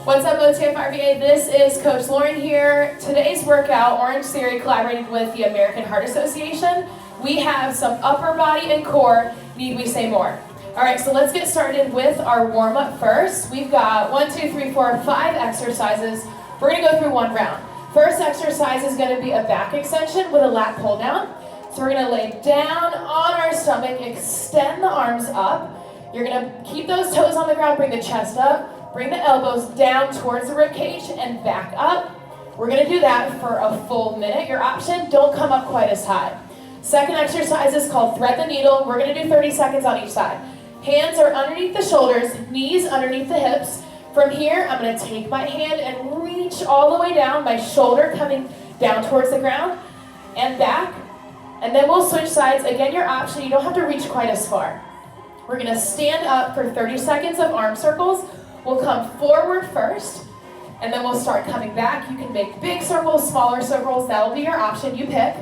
What's up, OTF RVA? This is Coach Lauren here. Today's workout, Orangetheory collaborated with the American Heart Association. We have some upper body and core, need we say more. All right, so let's get started with our warm-up first. We've got 1, 2, 3, 4, 5 exercises. We're gonna go through one round. First exercise is gonna be a back extension with a lat pull down. So we're gonna lay down on our stomach, extend the arms up. You're gonna keep those toes on the ground, bring the chest up, bring the elbows down towards the rib cage and back up. We're gonna do that for a full minute. Your option, don't come up quite as high. Second exercise is called thread the needle. We're gonna do 30 seconds on each side. Hands are underneath the shoulders, knees underneath the hips. From here, I'm gonna take my hand and reach all the way down, my shoulder coming down towards the ground and back. And then we'll switch sides. Again, your option, you don't have to reach quite as far. We're gonna stand up for 30 seconds of arm circles. We'll come forward first, and then we'll start coming back. You can make big circles, smaller circles. That'll be your option, you pick.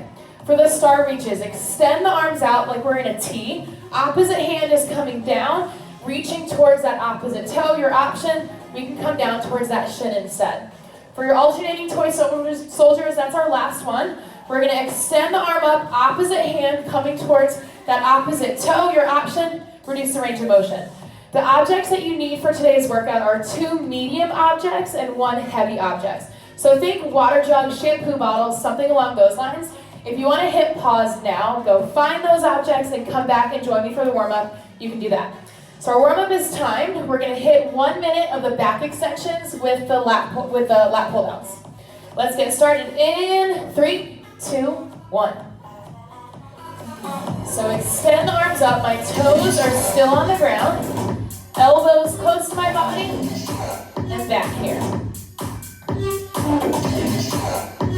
For the star reaches, extend the arms out like we're in a T. Opposite hand is coming down, reaching towards that opposite toe. Your option, we can come down towards that shin instead. For your alternating toy soldiers, that's our last one. We're gonna extend the arm up, opposite hand coming towards that opposite toe. Your option, reduce the range of motion. The objects that you need for today's workout are 2 medium objects and 1 heavy object. So think water jug, shampoo bottles, something along those lines. If you wanna hit pause now, go find those objects and come back and join me for the warm-up. You can do that. So our warm-up is timed. We're gonna hit 1 minute of the back extensions with the lat pull downs. Let's get started in 3, 2, 1. So extend the arms up. My toes are still on the ground. Elbows close to my body and back here.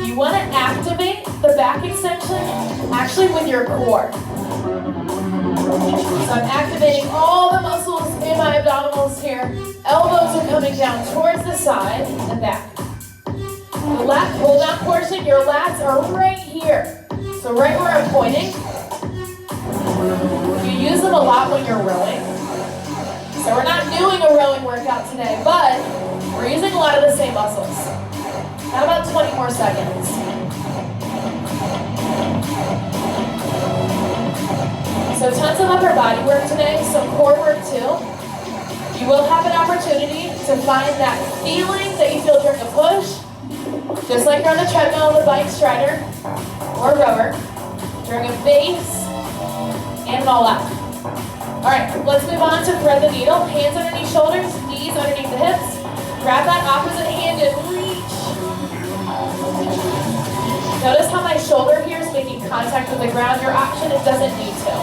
You want to activate the back extension actually with your core. So I'm activating all the muscles in my abdominals here. Elbows are coming down towards the side and back. The lat pull down portion, your lats are right here. So right where I'm pointing. You use them a lot when you're rowing. So we're not doing a rowing workout today, but we're using a lot of the same muscles. Got about 20 more seconds. So tons of upper body work today, some core work too. You will have an opportunity to find that feeling that you feel during a push, just like you're on the treadmill, the bike, strider, or rower, during a base, and an all out. All right, let's move on to thread the needle. Hands underneath shoulders, knees underneath the hips. Grab that opposite hand and reach. Notice how my shoulder here is making contact with the ground. Your option, it doesn't need to.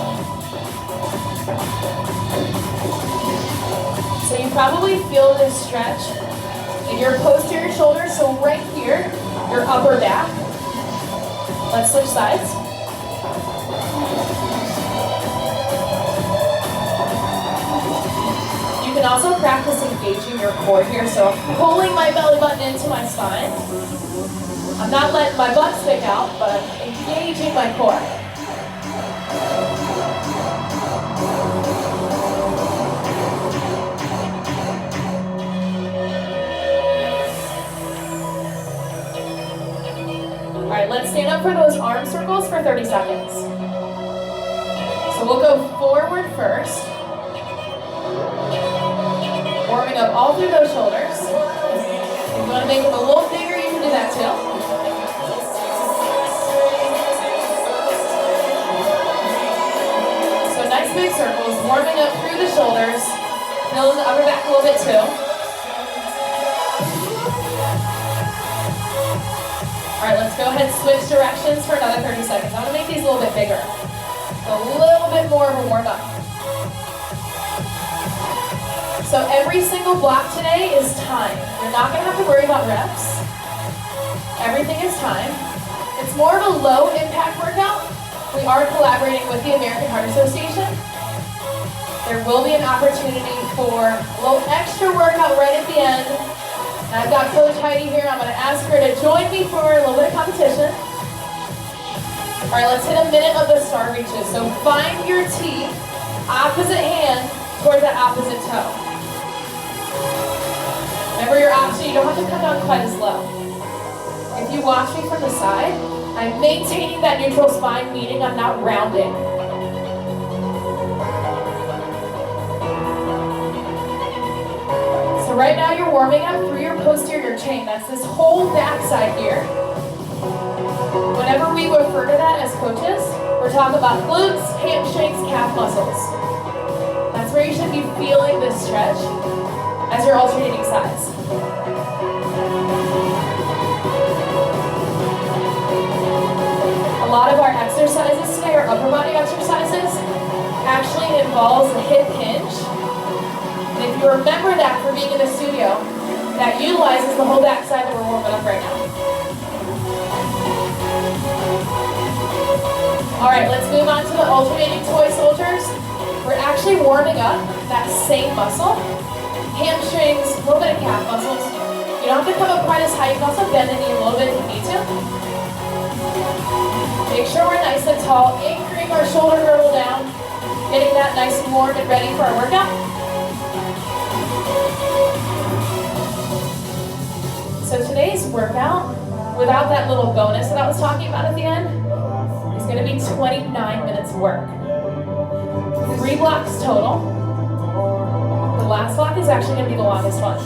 So you probably feel this stretch in your posterior shoulder, so right here, your upper back. Let's switch sides. You can also practice engaging your core here, so pulling my belly button into my spine. I'm not letting my butt stick out, but I'm engaging my core. All right, let's stand up for those arm circles for 30 seconds. So we'll go forward first. Warming up all through those shoulders. If you want to make them a little bigger, you can do that too. So nice big circles, warming up through the shoulders. Build the upper back a little bit too. All right, let's go ahead and switch directions for another 30 seconds. I'm gonna make these a little bit bigger. A little bit more of a warm up. So every single block today is time. You're not gonna have to worry about reps. Everything is time. It's more of a low impact workout. We are collaborating with the American Heart Association. There will be an opportunity for a little extra workout right at the end. And I've got Coach Heidi here. I'm gonna ask her to join me for a little bit of competition. All right, let's hit a minute of the star reaches. So find your T, opposite hand towards that opposite toe. Remember your option. option, you don't have to come down quite as low. If you watch me from the side, I'm maintaining that neutral spine, meaning I'm not rounding. So right now you're warming up through your posterior chain. That's this whole backside here. Whenever we refer to that as coaches, we're talking about glutes, hamstrings, calf muscles. That's where you should be feeling this stretch as you're alternating sides. A lot of our exercises today, our upper body exercises, actually involves a hip hinge. And if you remember that from being in the studio, that utilizes the whole backside that we're warming up right now. All right, let's move on to the alternating toy soldiers. We're actually warming up that same muscle. Hamstrings, a little bit of calf muscles. You don't have to come up quite as high. You can also bend the knee a little bit if you need to. Make sure we're nice and tall, anchoring our shoulder girdle down, getting that nice and warm and ready for our workout. So today's workout, without that little bonus that I was talking about at the end, is going to be 29 minutes of work. 3 blocks total. The last block is actually going to be the longest one.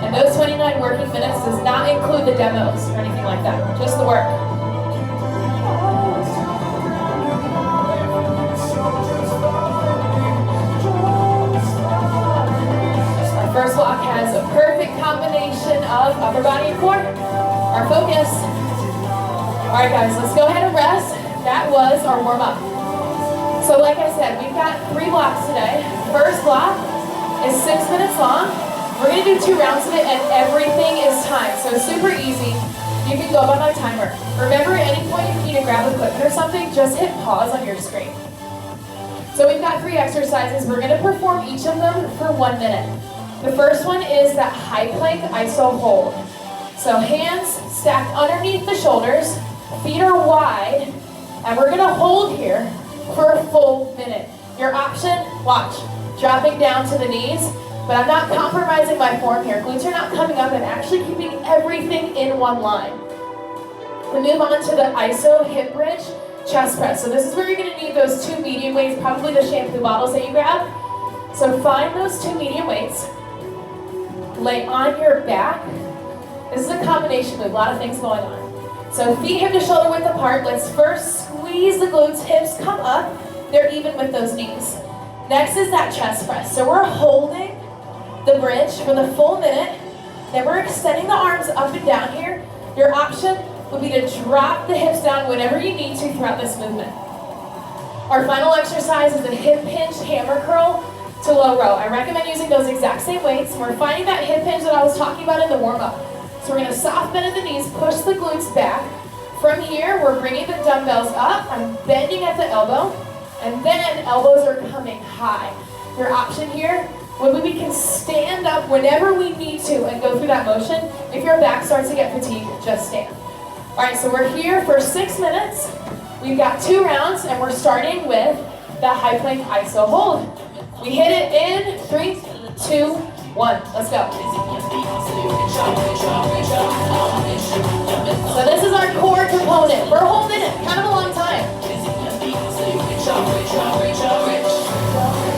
And those 29 working minutes does not include the demos or anything like that, just the work. Our first block has a perfect combination of upper body and core. Our focus. All right, guys, let's go ahead and rest. That was our warm-up. So like I said, we've got 3 blocks today. First block is 6 minutes long. We're going to do 2 rounds of it, and everything is timed. So it's super easy. You can go by my timer. Remember, at any point if you need to grab equipment or something, just hit pause on your screen. So we've got 3 exercises. We're going to perform each of them for 1 minute. The first one is that high plank iso hold. So hands stacked underneath the shoulders, feet are wide, and we're going to hold here for a full minute. Your option, watch, dropping down to the knees, but I'm not compromising my form here. Glutes are not coming up and actually keeping everything in one line. We move on to the iso hip bridge chest press. So this is where you're going to need those 2 medium weights, probably the shampoo bottles that you grab. So find those 2 medium weights, lay on your back. This is a combination with a lot of things going on. So feet hip to shoulder width apart. Let's first squeeze the glutes, hips come up. They're even with those knees. Next is that chest press. So we're holding the bridge for the full minute. Then we're extending the arms up and down here. Your option would be to drop the hips down whenever you need to throughout this movement. Our final exercise is a hip hinge hammer curl to low row. I recommend using those exact same weights. We're finding that hip hinge that I was talking about in the warm-up. So we're going to soft bend at the knees, push the glutes back. From here, we're bringing the dumbbells up. I'm bending at the elbow, and then elbows are coming high. Your option here would be we can stand up whenever we need to and go through that motion. If your back starts to get fatigued, just stand. All right, so we're here for 6 minutes. We've got 2 rounds, and we're starting with the high plank iso hold. We hit it in 3, 2, 1. Let's go. So this is our core component. We're holding it kind of a long time.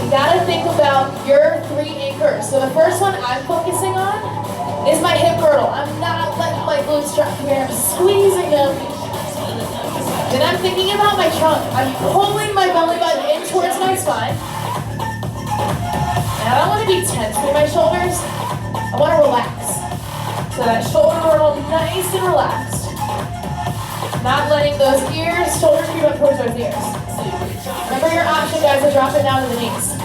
You gotta think about your 3 anchors. So the first one I'm focusing on is my hip girdle. I'm not letting my glutes drop here. I'm squeezing them. Then I'm thinking about my trunk. I'm pulling my belly button in towards my spine. And I don't want to be tense through my shoulders. I want to relax. So that shoulder girdle nice and relaxed. Not letting those ears, shoulders creep up towards those ears. Remember your option, guys, to drop it down to the knees.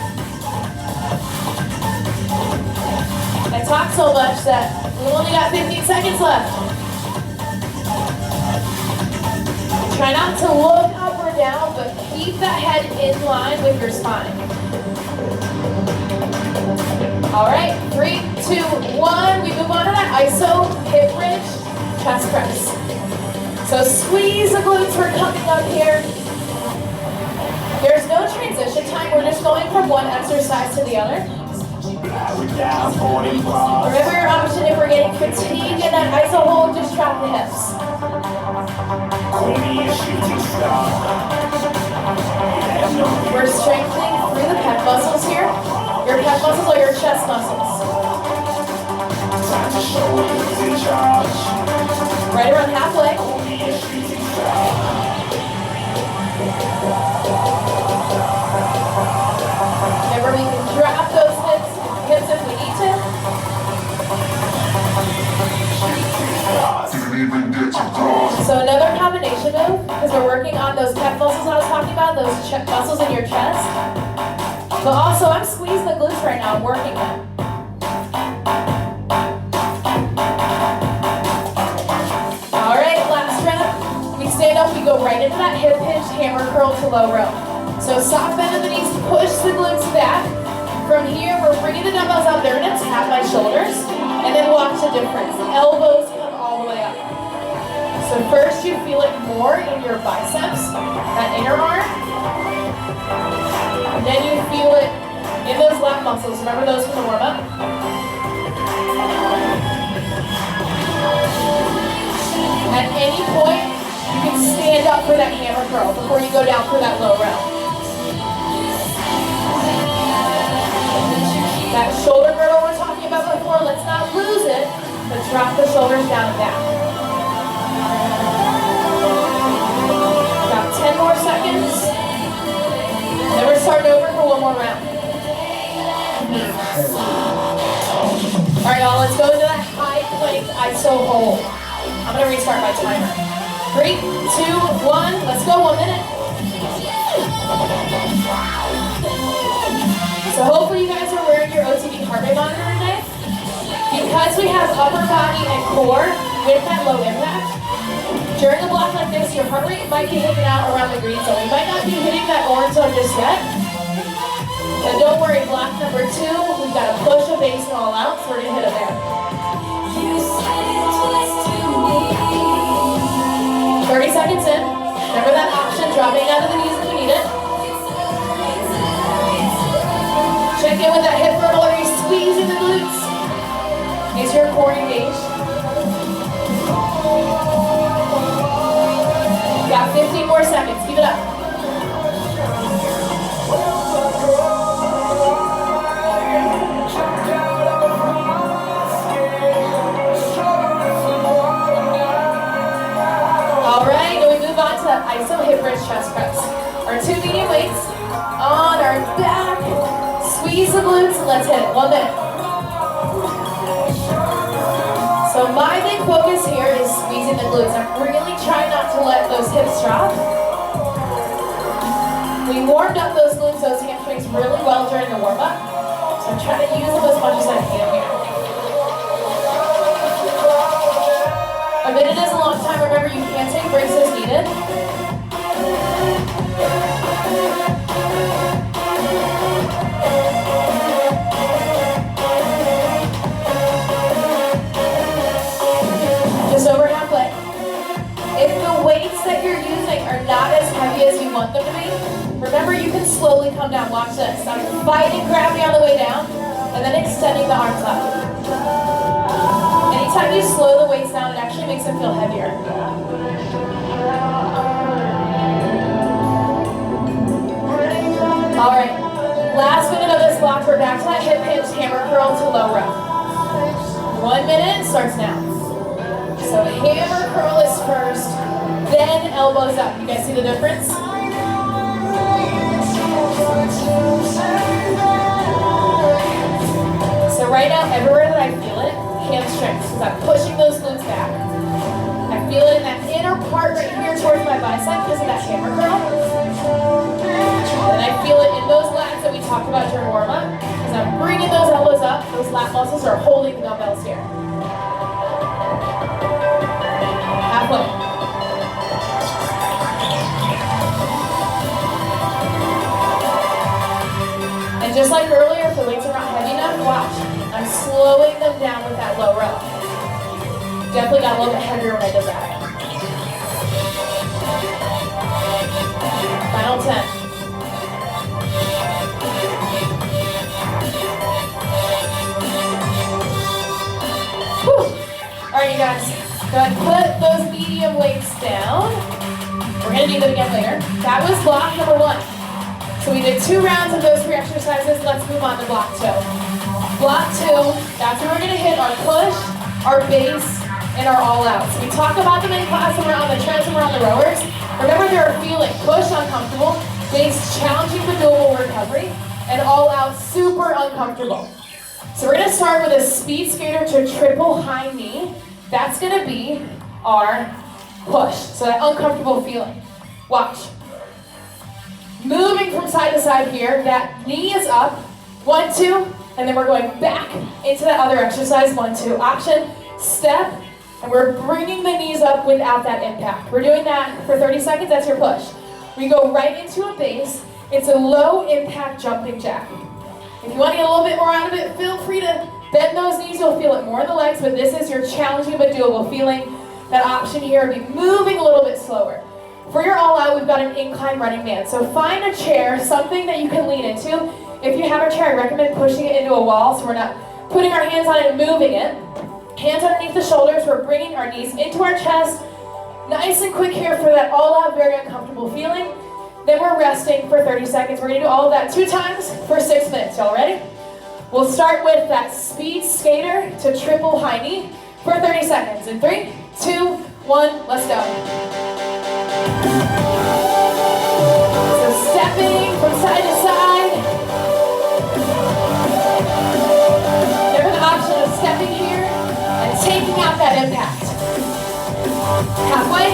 I talk so much that we only got 15 seconds left. Try not to look up or down, but keep that head in line with your spine. All right, 3, 2, 1. We move on to that iso hip bridge chest press. So squeeze the glutes. We're coming up here. There's no transition time. We're just going from one exercise to the other. Remember your option if we're getting fatigued in that iso hold, just drop the hips. We're strengthening through the pec muscles here. Your pec muscles are your chest muscles. Right around halfway. Remember, we can drop those hips if we need to. So another combination move, because we're working on those pec muscles I was talking about, those muscles in your chest. But also, I'm squeezing the glutes right now, I'm working them. All right, last rep. We stand up, we go right into that hip hinge, hammer curl to low row. So soft bend of the knees, push the glutes back. From here, we're bringing the dumbbells up. They're gonna tap my shoulders, and then watch the difference. Elbows come all the way up. So first, you feel it more in your biceps, that inner arm. And then you feel it in those lat muscles. Remember those from the warm-up? At any point, you can stand up for that hammer curl before you go down for that low row. That shoulder girdle we're talking about before, let's not lose it, but drop the shoulders down and back. About 10 more seconds. Then we're starting over for one more round. All right, y'all, let's go into that high plank iso hold. I'm gonna restart my timer. 3, 2, 1, let's go, 1 minute. So hopefully you guys are wearing your OTD heart rate monitor today. Because we have upper body and core with that low impact, during a block like this, your heart rate might be hanging out around the green zone. We might not be hitting that orange zone just yet. But don't worry, block number 2, we've got to push a base and all out, so we're gonna hit it there. 30 seconds in. Remember that option, dropping out of the knees if you need it. Check in with that hip girdle. Are you squeezing the glutes? Is your core engaged? Got 15 more seconds. Keep it up. All right, now we move on to that iso hip bridge chest press. Our 2 medium weights on our back. Squeeze the glutes and let's hit it. 1 minute. So my big focus here is squeezing the glutes. I'm really trying not to let those hips drop. We warmed up those glutes, those hamstrings really well during the warm-up. So I'm trying to use them as much as I can here. A minute is a long time. Remember, you can't take breaks as needed. Just over halfway. If the weights that you're using are not as heavy as you want them to be, remember you can slowly come down. Watch this. I'm fighting gravity on the way down and then extending the arms up. Anytime you slow the weights down, it actually makes it feel heavier. All right, last minute of this block. We're back to that hip hinge hammer curl to low row. 1 minute starts now. So hammer curl is first, then elbows up. You guys see the difference? So right now, everywhere that I feel it, hamstrings, because I'm pushing those glutes back. I feel it in that inner part right here towards my bicep because of that hammer curl. And I feel it in those lats that we talked about during warm-up, because I'm bringing those elbows up. Those lat muscles are holding the dumbbells here. Halfway. And just like earlier, if the weights are not heavy enough, watch. I'm slowing them down with that low row. Definitely got a little bit heavier when I did that. Final 10. right, you guys, go ahead and put those medium weights down. We're gonna do that again later. That was block number 1. So we did 2 rounds of those 3 exercises. Let's move on to block 2. Block 2, that's where we're gonna hit our push, our base, and our all out. So we talk about them in class when we're on the treads and we're on the rowers. Remember, they're feeling push uncomfortable, base challenging but doable recovery, and all out super uncomfortable. So we're gonna start with a speed skater to triple high knee. That's gonna be our push, so that uncomfortable feeling. Watch. Moving from side to side here, that knee is up, 1, 2, and then we're going back into that other exercise, 1, 2, option, step, and we're bringing the knees up without that impact. We're doing that for 30 seconds, that's your push. We go right into a base. It's a low impact jumping jack. If you want to get a little bit more out of it, feel free to bend those knees, you'll feel it more in the legs, but this is your challenging but doable feeling. That option here would be moving a little bit slower. For your all out, we've got an incline running man. So find a chair, something that you can lean into. If you have a chair, I recommend pushing it into a wall so we're not putting our hands on it and moving it. Hands underneath the shoulders, we're bringing our knees into our chest. Nice and quick here for that all out, very uncomfortable feeling. Then we're resting for 30 seconds. We're gonna do all of that 2 times for 6 minutes. Y'all ready? We'll start with that speed skater to triple high knee for 30 seconds. In 3, 2, 1, let's go. So stepping from side to side. Remember the option of stepping here and taking out that impact. Halfway.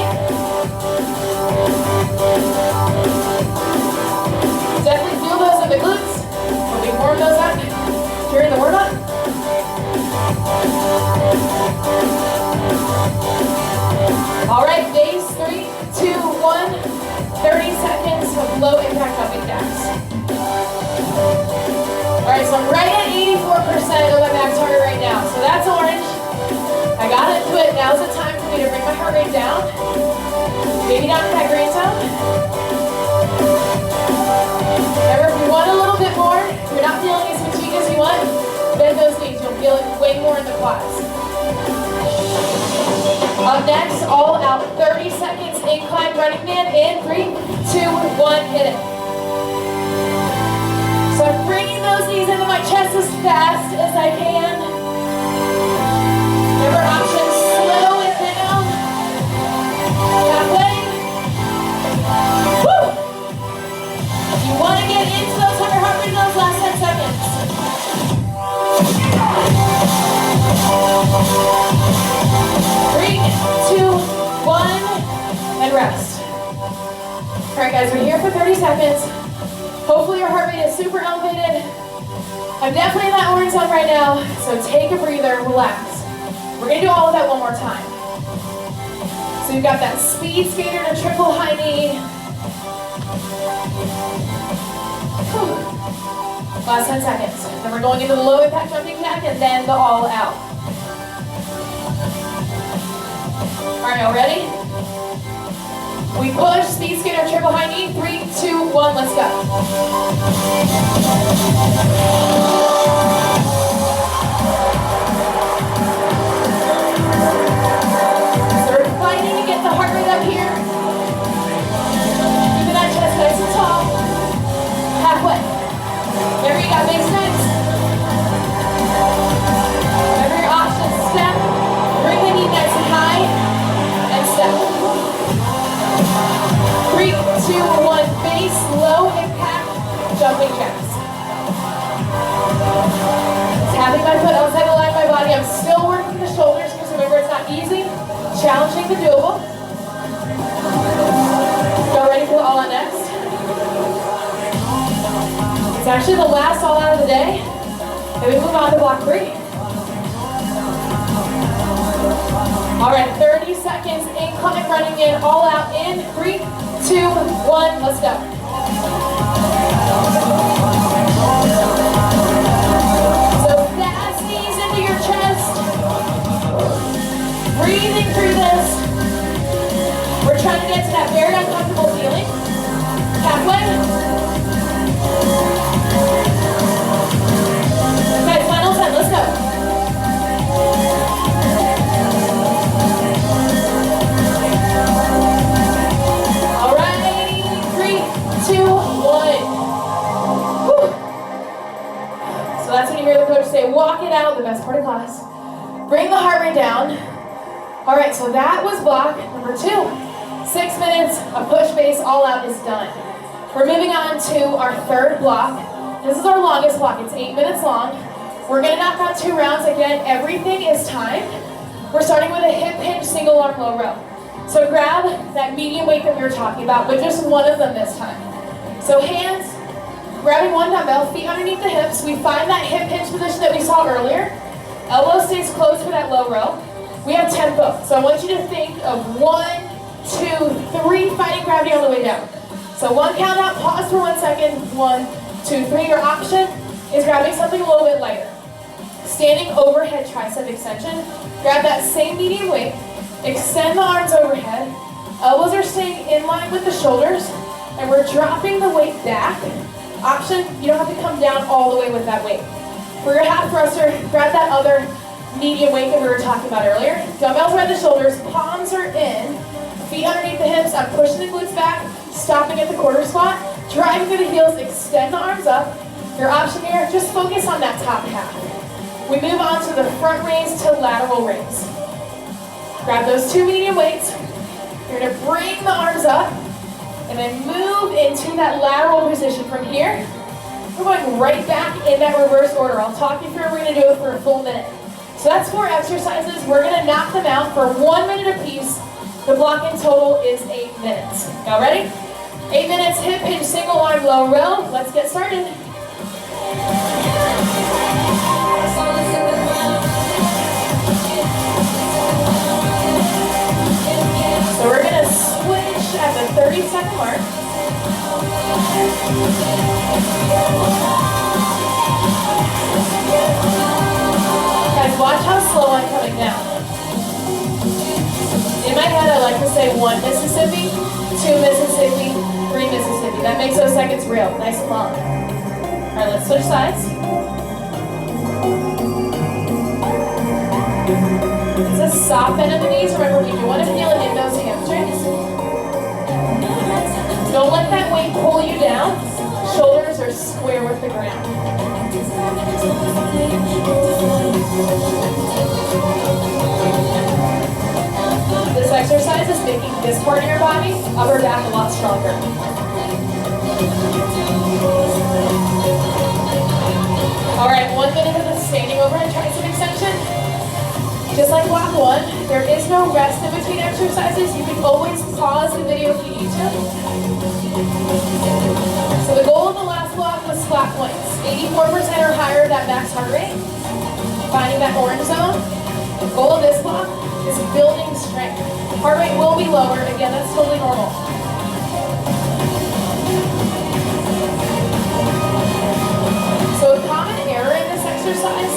Definitely feel those in the glutes. When we warm those up during the warm-up. All right, base, 3, 2, 1, 30 seconds of low impact jumping jacks. All right, so I'm right at 84% of my max heart rate right now. So that's orange. I got into it. Now's the time for me to bring my heart rate down. Maybe down to that green zone. Remember, if you want a little bit more, if you're not feeling as fatigued as you want, bend those knees. You'll feel it way more in the quads. Up next, all out, 30 seconds, incline running man in 3, 2, 1, hit it. So I'm bringing those knees into my chest as fast as I can. Remember, options, slow it down. Halfway. Woo! If you want to get into those 100 heart rate those last 10 seconds. 3, 2, 1, and rest. All right, guys, we're here for 30 seconds. Hopefully your heart rate is super elevated. I'm definitely in that orange zone right now, so take a breather, relax. We're gonna do all of that one more time. So you've got that speed skater to triple high knee. Whew. Last 10 seconds. Then we're going into the low impact jumping jack and then the all out. All right, y'all ready? We push, speed skater, triple high knee. 3, 2, 1, let's go. So we're fighting to get the heart rate up here. Keeping that chest nice and tall. Halfway. There you go, base next. Remember your options, step. Bring the knee nice and high. And step. 3, 2, 1, base, low impact, jumping jacks. Tapping my foot outside the line of my body. I'm still working the shoulders because remember it's not easy. Challenging but doable. Go ready for the all out next. It's actually the last all out of the day. And we move on to block 3. All right, 30 seconds, incline running in, all out in 3, 2, 1, let's go. So fast knees into your chest. Breathing through this. We're trying to get to that very uncomfortable feeling. Halfway. Okay, final 10, let's go. Okay, walk it out, the best part of class. Bring the heart rate down. All right, so that was block number 2. 6 minutes of push base all out is done. We're moving on to our third block. This is our longest block, it's 8 minutes long. We're gonna knock out 2 rounds. Again, everything is timed. We're starting with a hip hinge single arm low row. So grab that medium weight that we were talking about, but just one of them this time. So hands, grabbing one dumbbell, feet underneath the hips. We find that hip hinge position that we saw earlier. Elbow stays closed for that low row. We have tempo. So I want you to think of 1, 2, 3, fighting gravity on the way down. So 1 count out, pause for 1 second. 1, 2, 3. Your option is grabbing something a little bit lighter. Standing overhead tricep extension. Grab that same medium weight. Extend the arms overhead. Elbows are staying in line with the shoulders. And we're dropping the weight back. Option, you don't have to come down all the way with that weight. For your half thruster, grab that other medium weight that we were talking about earlier. Dumbbells are at the shoulders, palms are in, feet underneath the hips. I'm pushing the glutes back, stopping at the quarter squat, driving through the heels, extend the arms up. Your option here, just focus on that top half. We move on to the front raise to lateral raise. Grab those 2 medium weights. You're gonna bring the arms up and then move into that lateral position from here. We're going right back in that reverse order. I'll talk you through, we're gonna do it for a full minute. So that's 4 exercises. We're gonna knock them out for 1 minute apiece. The block in total is 8 minutes. Y'all ready? 8 minutes, hip hinge, single arm, low row. Let's get started. So we're gonna switch at the 30-second mark. Guys, watch how slow I'm coming down. In my head, I like to say 1 Mississippi, 2 Mississippi, 3 Mississippi. That makes those seconds real, nice and long. All right, let's switch sides. It's a soft bend of the knees. Remember, we do want to feel it in those hamstrings. Don't let that weight pull you down. Shoulders are square with the ground. This exercise is making this part of your body, upper back, a lot stronger. All right, 1 minute of the standing overhead tricep extension. Just like block 1, there is no rest in between exercises. You can always pause the video if you need to. So the goal of the last block was splat points. 84% or higher of that max heart rate. Finding that orange zone. The goal of this block is building strength. Heart rate will be lower. Again, that's totally normal. So a common error in this exercise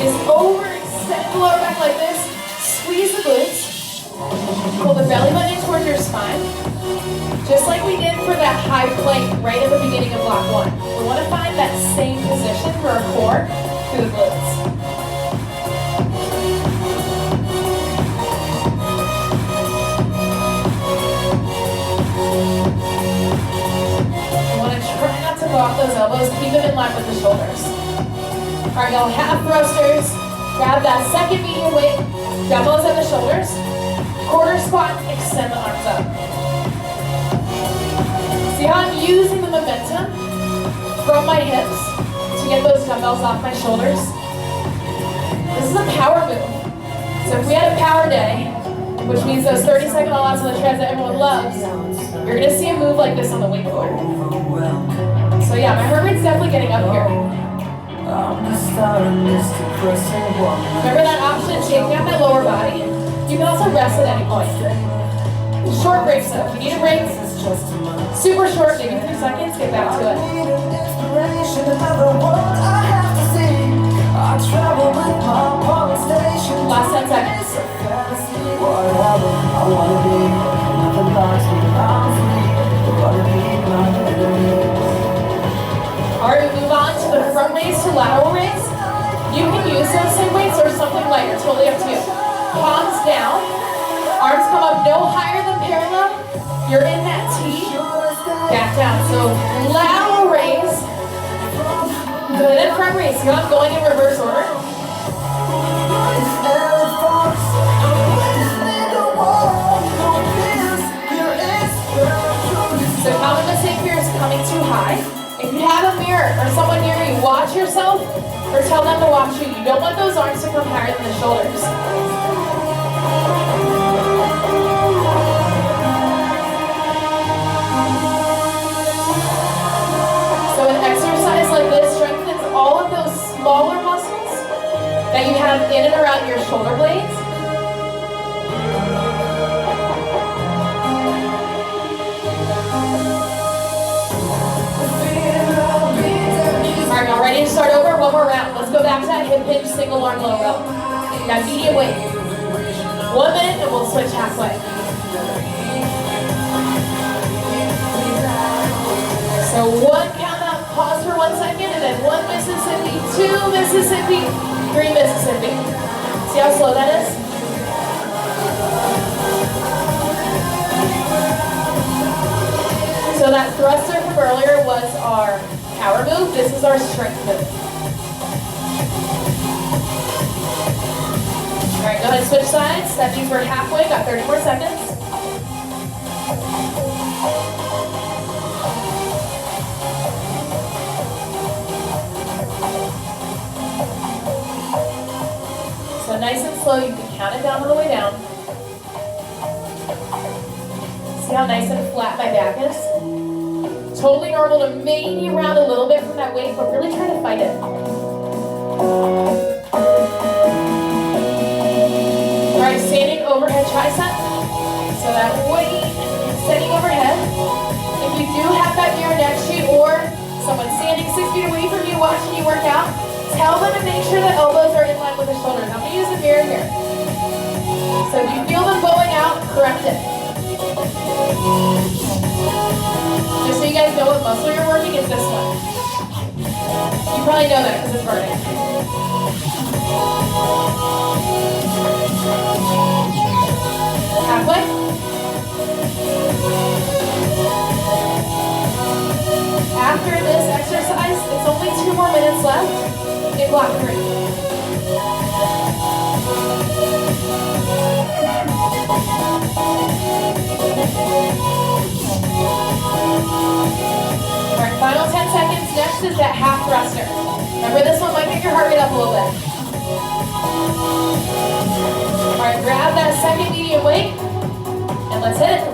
is overextend the lower back like this, squeeze the glutes, pull the belly button in towards your spine, just like we did for that high plank right at the beginning of block 1. We want to find that same position for our core through the glutes. You want to try not to go off those elbows, keep them in line with the shoulders. All right, y'all, half thrusters. Grab that second medium weight, dumbbells at the shoulders, quarter squat, extend the arms up. See how I'm using the momentum from my hips to get those dumbbells off my shoulders? This is a power move. So if we had a power day, which means those 30-second all-outs on the treads that everyone loves, you're gonna see a move like this on the wakeboard. So yeah, my heart rate's definitely getting up here. Remember that option, shaking out that lower body? You can also rest at any point. Short breaks though. If you need a break, super short, maybe 3 seconds, get back to it. Last 10 seconds. Alright, we move on to the front raise to lateral raise. You can use those same weights or something lighter, totally up to you. Palms down, arms come up no higher than parallel. You're in that T, back down. So lateral raise, good, and front raise. So I'm going in reverse order. them to watch you. You don't want those arms to come higher than the shoulders. So an exercise like this strengthens all of those smaller muscles that you have in and around your shoulder blades. Alright, now ready to start over? One more round. Let's go back to that hip hinge single arm low row. That medium weight. 1 minute and we'll switch halfway. So one count out, pause for 1 second, and then 1 Mississippi, 2 Mississippi, 3 Mississippi. See how slow that is? So that thruster from earlier was our power move. This is our strength move. All right, go ahead and switch sides. That means we're halfway, got 30 more seconds. So nice and slow, you can count it down on the way down. See how nice and flat my back is? Totally normal to maybe round a little bit from that weight, but really try to fight it. All right, standing overhead tricep. So that weight is sitting overhead. If you do have that mirror next to you or someone standing 6 feet away from you watching you work out, tell them to make sure the elbows are in line with the shoulders. I'm going to use the mirror here. So if you feel them going out, correct it. Just so you guys know what muscle you're working, it's this one. You probably know that because it's burning. Halfway. After this exercise, it's only 2 more minutes left in block 3. Alright, final 10 seconds. Next is that half thruster. Remember, this one might get your heart rate up a little bit. Alright, grab that second medium weight and let's hit it.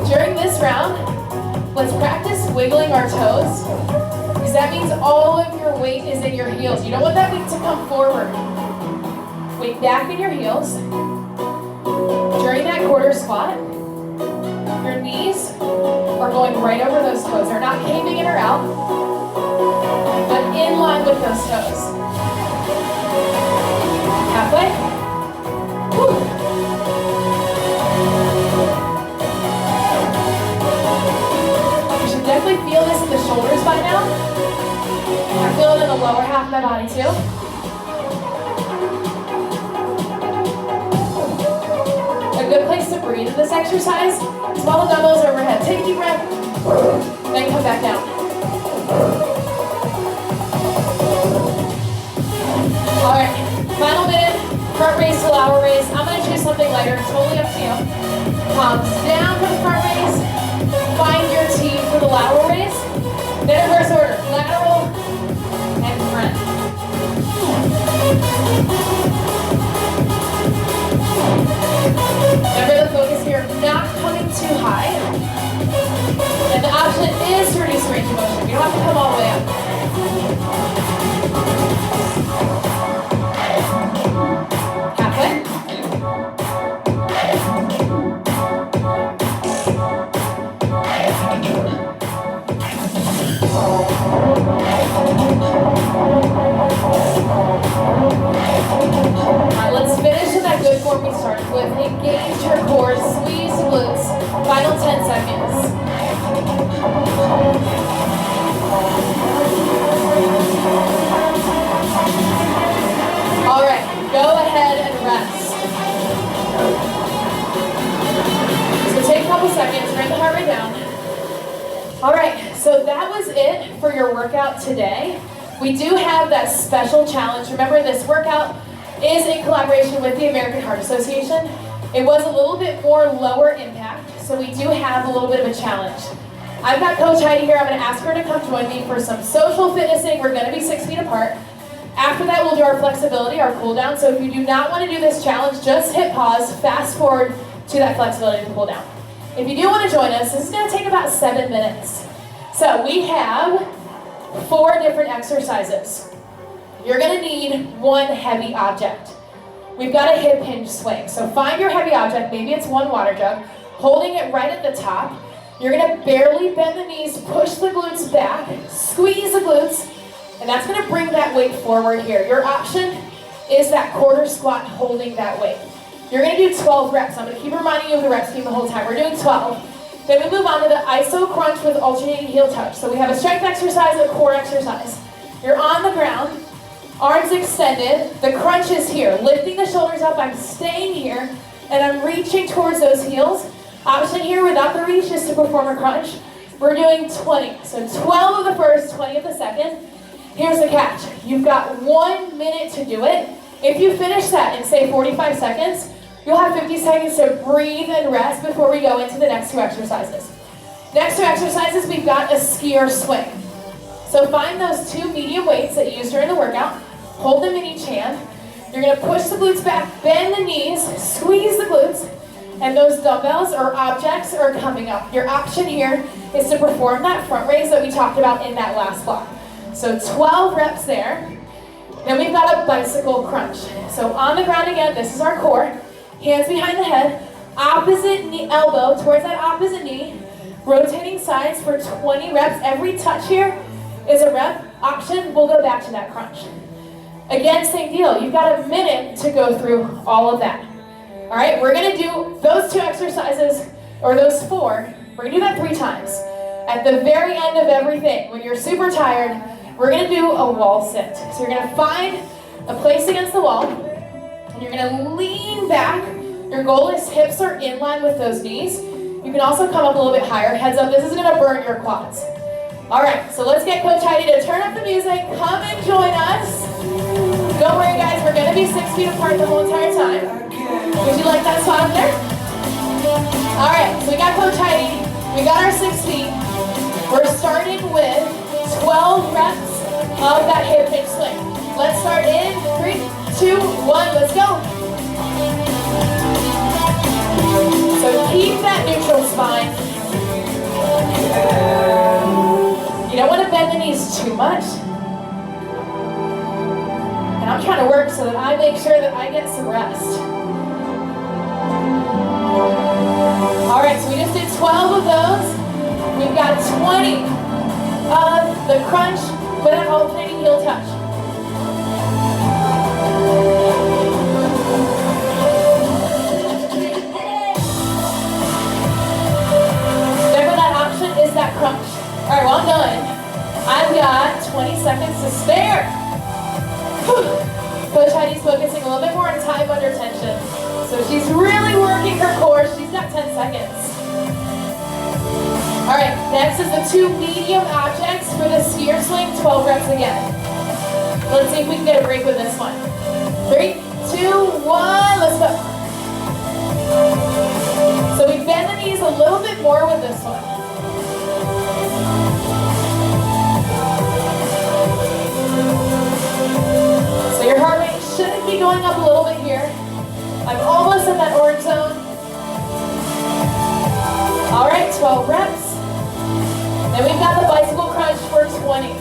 During this round, let's practice wiggling our toes, because that means all of your weight is in your heels. You don't want that weight to come forward. Weight back in your heels. During that quarter squat, your knees are going right over those toes. They're not caving in or out, but in line with those toes. Halfway. Woo. You should definitely feel this in the shoulders by now. I feel it in the lower half of my body too. A good place to breathe in this exercise is while the dumbbells are overhead. Take a deep breath, then come back down. All right, final minute, front raise to lateral raise. I'm gonna choose something lighter, totally up to you. Palms down for the front raise. Find your T for the lateral raise. Then reverse order, lateral and front. Remember the focus here, not coming too high. And the option is to reduce range of motion. You don't have to come all the way up. Halfway. Alright, let's finish in that good form we started with. Engage your core, squeeze the glutes. Final 10 seconds. Alright, go ahead and rest. So take a couple seconds, bring the heart rate down. Alright, so that was it for your workout today. We do have that special challenge. Remember, this workout is in collaboration with the American Heart Association. It was a little bit more lower impact, so we do have a little bit of a challenge. I've got Coach Heidi here. I'm going to ask her to come join me for some social fitnessing. We're going to be 6 feet apart. After that, we'll do our flexibility, our cool down. So if you do not want to do this challenge, just hit pause, fast forward to that flexibility and cool down. If you do want to join us, this is going to take about 7 minutes. So we have 4 different exercises. You're going to need one heavy object. We've got a hip hinge swing. So find your heavy object, maybe it's one water jug, holding it right at the top. You're going to barely bend the knees, push the glutes back, squeeze the glutes, and that's going to bring that weight forward here. Your option is that quarter squat holding that weight. You're going to do 12 reps. I'm going to keep reminding you of the rep scheme the whole time. We're doing 12. Then we move on to the iso crunch with alternating heel touch. So we have a strength exercise and a core exercise. You're on the ground, arms extended. The crunch is here. Lifting the shoulders up, I'm staying here, and I'm reaching towards those heels. Option here without the reach is to perform a crunch. We're doing 20. So 12 of the first, 20 of the second. Here's the catch. You've got 1 minute to do it. If you finish that in, say, 45 seconds, you'll have 50 seconds to breathe and rest before we go into the next 2 exercises. Next 2 exercises, we've got a skier swing. So find those 2 medium weights that you use during the workout. Hold them in each hand. You're going to push the glutes back, bend the knees, squeeze the glutes, and those dumbbells or objects are coming up. Your option here is to perform that front raise that we talked about in that last block. So 12 reps there. Then we've got a bicycle crunch. So on the ground again, this is our core. Hands behind the head, opposite knee, elbow towards that opposite knee, rotating sides for 20 reps. Every touch here is a rep. Option, we'll go back to that crunch. Again, same deal. You've got a minute to go through all of that. All right, we're going to do those 2 exercises, or those 4. We're going to do that 3 times. At the very end of everything, when you're super tired, we're going to do a wall sit. So you're going to find a place against the wall, and you're going to lean back. Your goal is hips are in line with those knees. You can also come up a little bit higher. Heads up, this is going to burn your quads. All right, so let's get Coach Heidi to turn up the music. Come and join us. Don't worry, guys, we're going to be 6 feet apart the whole entire time. Would you like that spot up there? All right, so we got Coach Heidi. We got our 6 feet. We're starting with 12 reps of that hip hinge swing. Let's start in 3, 2, 1, let's go. So keep that neutral spine. You don't want to bend the knees too much. And I'm trying to work so that I make sure that I get some rest. All right, so we just did 12 of those. We've got 20 of the crunch with an alternating heel touch. Remember that option is that crunch. All right, well, I'm done. I've got 20 seconds to spare. Whew. Coach Heidi's focusing a little bit more on time under tension. So she's really working her core. She's got 10 seconds. All right, next is the 2 medium objects for the skier swing, 12 reps again. Let's see if we can get a break with this one. 3, 2, 1, let's go. So we bend the knees a little bit more with this one. So your heart rate shouldn't be going up a little bit here. I'm almost in that orange zone. All right, 12 reps. Then we've got the bicycle crunch for 20.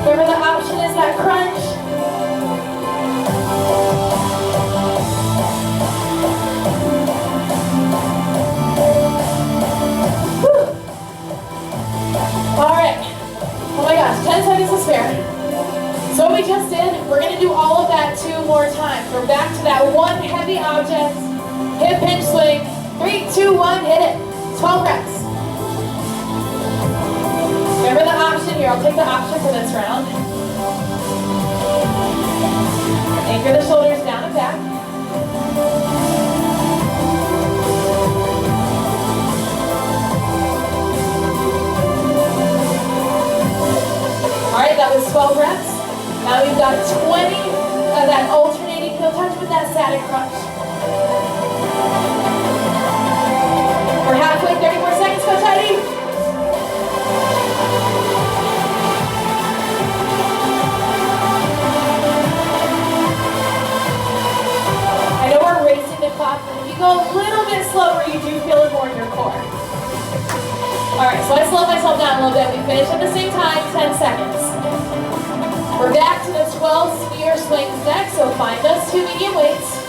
Remember the option is that crunch. All right, oh my gosh, 10 seconds to spare. So what we just did, we're going to do all of that 2 more times. We're back to that 1 heavy object, hip hinge swing. 3, 2, 1, hit it. 12 reps. Remember the option here, I'll take the option for this round. Anchor the shoulders down and back. All right, that was 12 reps. overhead crunch. We're halfway, 30 more seconds, Coach Heidi. I know we're racing the clock, but if you go a little bit slower, you do feel it more in your core. All right, so I slowed myself down a little bit. We finish at the same time, 10 seconds. We're back to the 12 spear swings next, so find those 2 medium weights.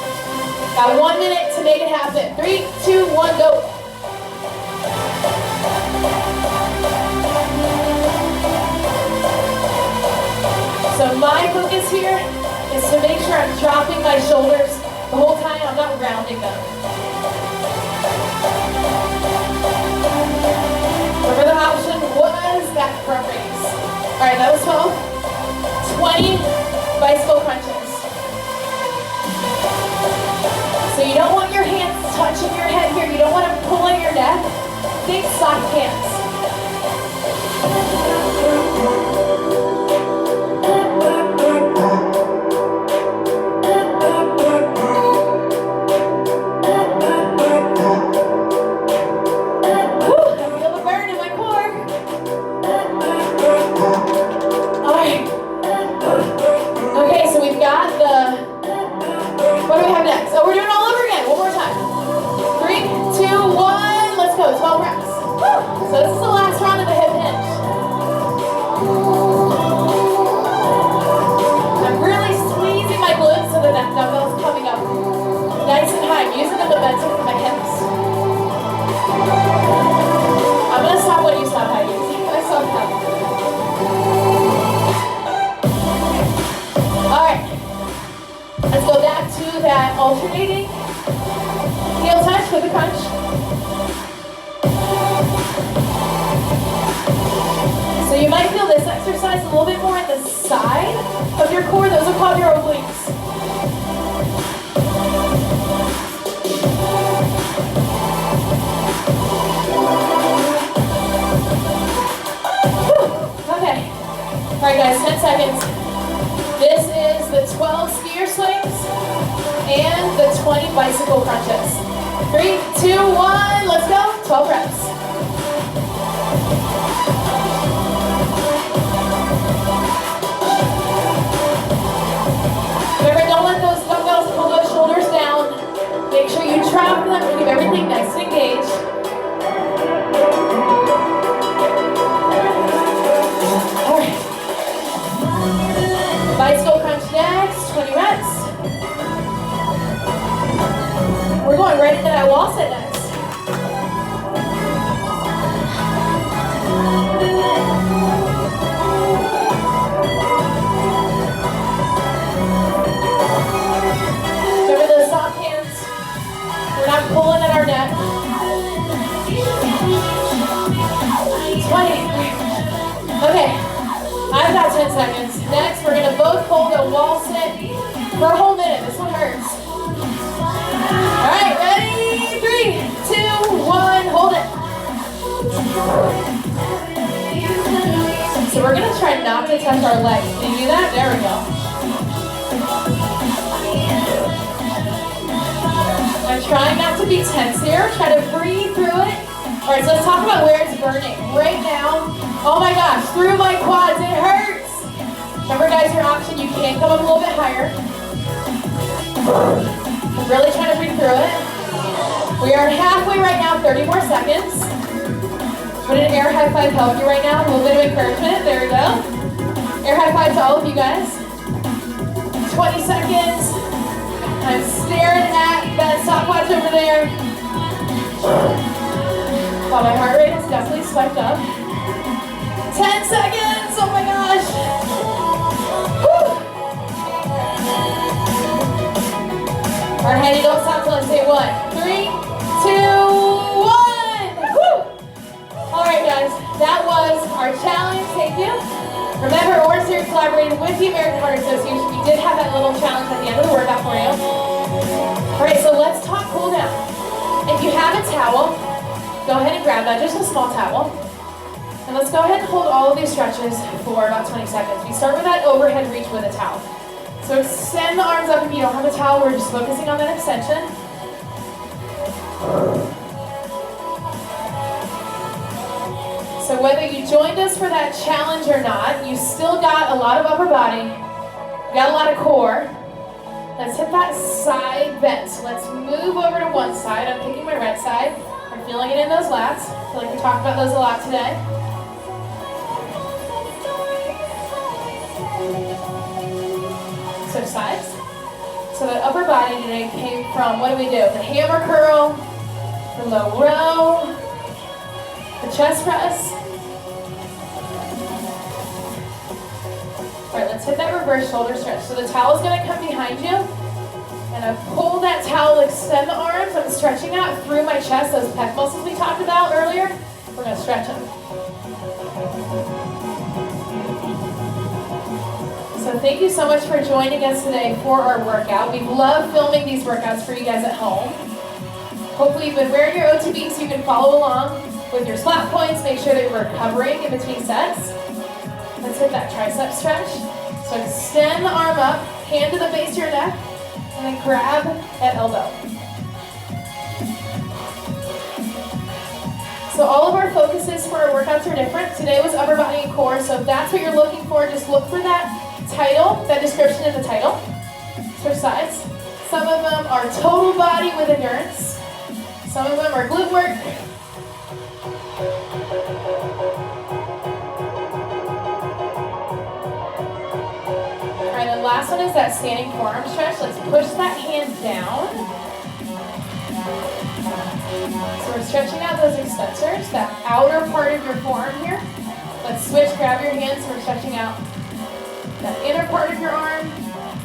Got 1 minute to make it happen. 3, 2, 1, go. So my focus here is to make sure I'm dropping my shoulders the whole time. I'm not rounding them. Remember the option was that front raise. All right, that was 12. 20 bicycle crunches. So you don't want your hands touching your head here. You don't want to pull in your neck. Think soft hands. So this is the last round of the hip hinge. I'm really squeezing my glutes so the dumbbell's coming up nice and high. I'm using the momentum for my hips. I'm going to stop when you stop, Heidi. I stop now. Alright. Let's go back to that alternating heel touch with the crunch. So you might feel this exercise a little bit more at the side of your core. Those are called your obliques. Okay. All right, guys, 10 seconds. This is the 12 spear swings and the 20 bicycle crunches. 3, 2, 1, let's go. 12 reps. Remember, don't let those dumbbells pull those shoulders down. Make sure you drop them and keep everything nice and engaged. All right. Bicycle crunch next, 20 reps. We're going right into that wall sit next. Remember those soft hands? We're not pulling at our neck. 20. Okay, I've got 10 seconds. Next, we're going to both hold a wall sit for a whole minute. This one hurts. All right, ready? 3, 2, 1, hold it. So we're going to try not to touch our legs. Can you do that? There we go. I'm trying not to be tense here. Try to breathe through it. All right, so let's talk about where it's burning. Right now, oh my gosh, through my quads, it hurts. Remember, guys, your option, you can come up a little bit higher. I'm really trying to breathe through it. We are halfway right now, 30 more seconds. Would an air high five help you right now? A little bit of encouragement. There we go. Air high five to all of you guys. 20 seconds. I'm staring at that stopwatch over there. Wow, my heart rate has definitely spiked up. 10 seconds. Oh my gosh. Woo. All right, Heidi, don't stop till I say 1. 3, 2, 1. Woo. All right, guys, that was our challenge. Thank you. Remember, Orangetheory collaborated with the American Heart Association. We did have that little challenge at the end of the workout for you. All right, so let's talk cool down. If you have a towel, go ahead and grab that, just a small towel. And let's go ahead and hold all of these stretches for about 20 seconds. We start with that overhead reach with a towel. So extend the arms up if you don't have a towel. We're just focusing on that extension. So whether you joined us for that challenge or not, you still got a lot of upper body, you got a lot of core. Let's hit that side bend. So let's move over to one side. I'm picking my right side. I'm feeling it in those lats. I feel like we talked about those a lot today. Switch sides. So the upper body today came from, what do we do? The hammer curl, the low row, the chest press. All right, let's hit that reverse shoulder stretch. So the towel is going to come behind you, and I pull that towel, extend the arms. I'm stretching out through my chest, those pec muscles we talked about earlier. We're going to stretch them. So thank you so much for joining us today for our workout. We love filming these workouts for you guys at home. Hopefully you've been wearing your OTB so you can follow along with your splat points. Make sure that you're recovering in between sets. Let's hit that tricep stretch. So extend the arm up, hand to the base of your neck, and then grab that elbow. So all of our focuses for our workouts are different. Today was upper body and core, so if that's what you're looking for, just look for that title, that description in the title. Switch sides. Some of them are total body with endurance. Some of them are glute work. All right, the last one is that standing forearm stretch. Let's push that hand down. So we're stretching out those extensors, that outer part of your forearm here. Let's switch, grab your hands, so we're stretching out that inner part of your arm,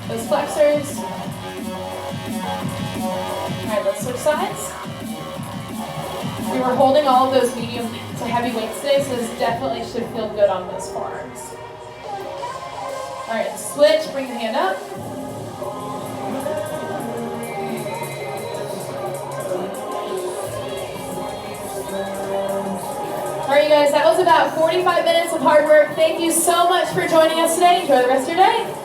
those flexors. All right, let's switch sides. We were holding all of those medium to heavy weights today, so this definitely should feel good on those forearms. All right, switch, bring the hand up. All right, you guys, that was about 45 minutes of hard work. Thank you so much for joining us today. Enjoy the rest of your day.